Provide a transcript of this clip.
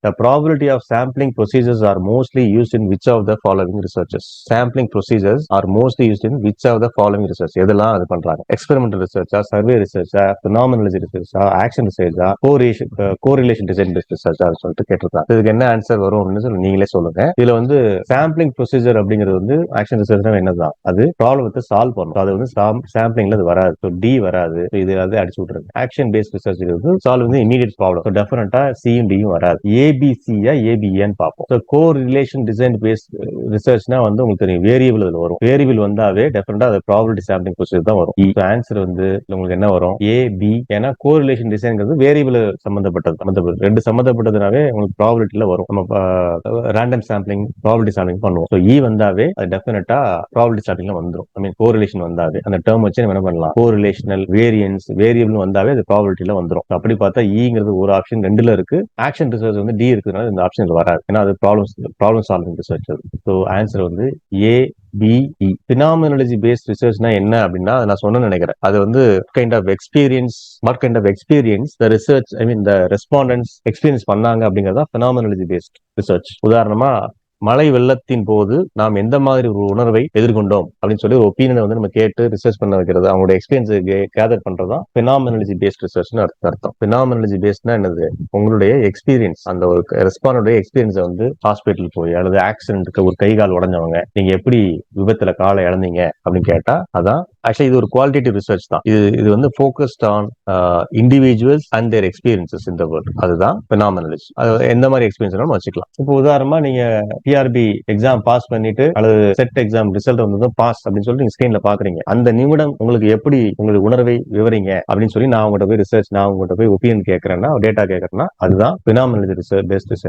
The probability of sampling procedures are mostly used in which of the following researches? Sampling procedures are mostly used in which of the following research? எதெல்லாம் அது பண்றாங்க? Experimental research, survey research, phenomenology research, action research, correlation design based research சொல்லிட்டு கேட்டிருக்காங்க. இதுக்கு என்ன answer வரும் அப்படின்னு சொல்லி நீங்களே சொல்லுங்க. இதுல வந்து சாம்பிளிங் ப்ரொசீஜர் அப்படிங்கிறது வந்து ஆக்ஷன் ரிசர்ச் என்னதான், அது ப்ராப்ளத்தை சால்வ் பண்ணும். அது வந்து சாம்பிளிங்ல அது வராது. ஸோ டி வராது. இது வந்து அடிச்சு விட்டுருங்க. ஆக்ஷன் பேஸ்ட் ரிசர்ச் வந்து சால்வ் வந்து இமீடியட் ப்ராப்ளம். ஸோ டெஃபினட்டா சியும் டியும் வராது. ஏபிசியா ஏபிஏன்னு பார்ப்போம். So correlation design based ரிசர்ச்னா வந்து உங்களுக்கு தெரியும் வேரியபிள் இதுல வரும். வேரியபிள் வந்தாவே டெஃபினட்டா அது ப்ராபபிலிட்டி சாம்பிளிங் ப்ரொசீஜர் தான் வரும். இப்போ ஆன்சர் வந்து உங்களுக்கு என்ன வரும்? ஏ பி. ஏன்னா கோ ரிலேஷன் டிசைன்ங்கிறது வேரியபிள் சம்பந்தப்பட்டது ரெண்டு சம்பந்தப்பட்டதுனாவே உங்களுக்கு ப்ராபபிலிட்டியில வரும். நம்ம ரேண்டம் சாம்பிளிங் ப்ராபபிலிட்டி சாம்பிளிங் பண்ணுவோம். ஸோ இ வந்தாவே அது டெஃபினட்டா ப்ராபபிலிட்டி சாம்பிளிங்ல வந்துடும். ஐ மீன் கோ ரிலேஷன் வந்தாவே அந்த டேர்ம் வச்சு என்ன பண்ணலாம், கோ ரிலேஷனல் வேரியன்ஸ் வேரியபிள் வந்தாவே அது ப்ராபபிலிட்டியில வந்துடும். அப்படி பார்த்தா ஈங்கிறது ஒரு ஆப்ஷன் ரெண்டுல இருக்கு. ஆக்ஷன் ரிசர்ச் வந்து டி இருக்கிறதுனால இந்த ஆப்ஷன் வராது. ஏன்னா அது problem solving research. So answer வந்து ஏ பிஇ. பினாமினாலஜி பேஸ்ட் ரிசர்ச்னா என்ன அப்படின்னா நான் சொன்ன நினைக்கிறேன். அது வந்து kind of experience the research I mean the respondents experience பண்ணாங்க அப்படிங்கறதா பினாமினாலஜி பேஸ்ட் ரிசர்ச். உதாரணமா மழை வெள்ளத்தின் போது நாம் எந்த மாதிரி ஒரு உணர்வை எதிர்கொண்டோம் அப்படின்னு சொல்லி ஒரு ஒப்பீனியனை வந்து நம்ம கேட்டு ரிசர்ச் பண்ண வைக்கிறது, அவங்களோட எக்ஸ்பீரியன்ஸ் கேதர் பண்றதா பினாமினாலஜி பேஸ்ட் ரிசர்ச்னு அர்த்தம். பினாமினாலஜி பேஸ்ட்னா என்னது, உங்களுடைய எக்ஸ்பீரியன்ஸ், அந்த ஒரு ரெஸ்பாண்டோட எக்ஸ்பீரியன்ஸை வந்து ஹாஸ்பிட்டல் போய் அல்லது ஆக்சிடென்ட்க்கு ஒரு கை கால் உடஞ்சவங்க நீங்க எப்படி விபத்துல காலை இழந்தீங்க அப்படின்னு கேட்டா அதான் ஆக்சுவலி இது ஒரு குவாலிட்டேட்டிவ் ரிசர்ச் தான். இது வந்து focused on individuals and their experiences in the world. அதுதான் பினாமினாலஜி. அது எந்த மாதிரி எக்ஸ்பீரியன்ஸ் வச்சுக்கலாம். இப்போ உதாரணமா நீங்க டிஆர்பி எக்ஸாம் பாஸ் பண்ணிட்டு அல்லது செட் எக்ஸாம் ரிசல்ட் வந்ததும் பாஸ் அப்படின்னு சொல்லி நீங்க ஸ்கிரீன்ல பாக்குறீங்க. அந்த நிமிடம் உங்களுக்கு எப்படி உங்களுக்கு உணர்வை விவரிங்க அப்படின்னு சொல்லி நான் உங்கள்கிட்ட போய் ஒப்பீனியன் கேட்கறேன்னா டேட்டா கேட்கறேன்னா அதுதான் பினாமினாலஜி பேஸ்ட் ரிசர்ச்.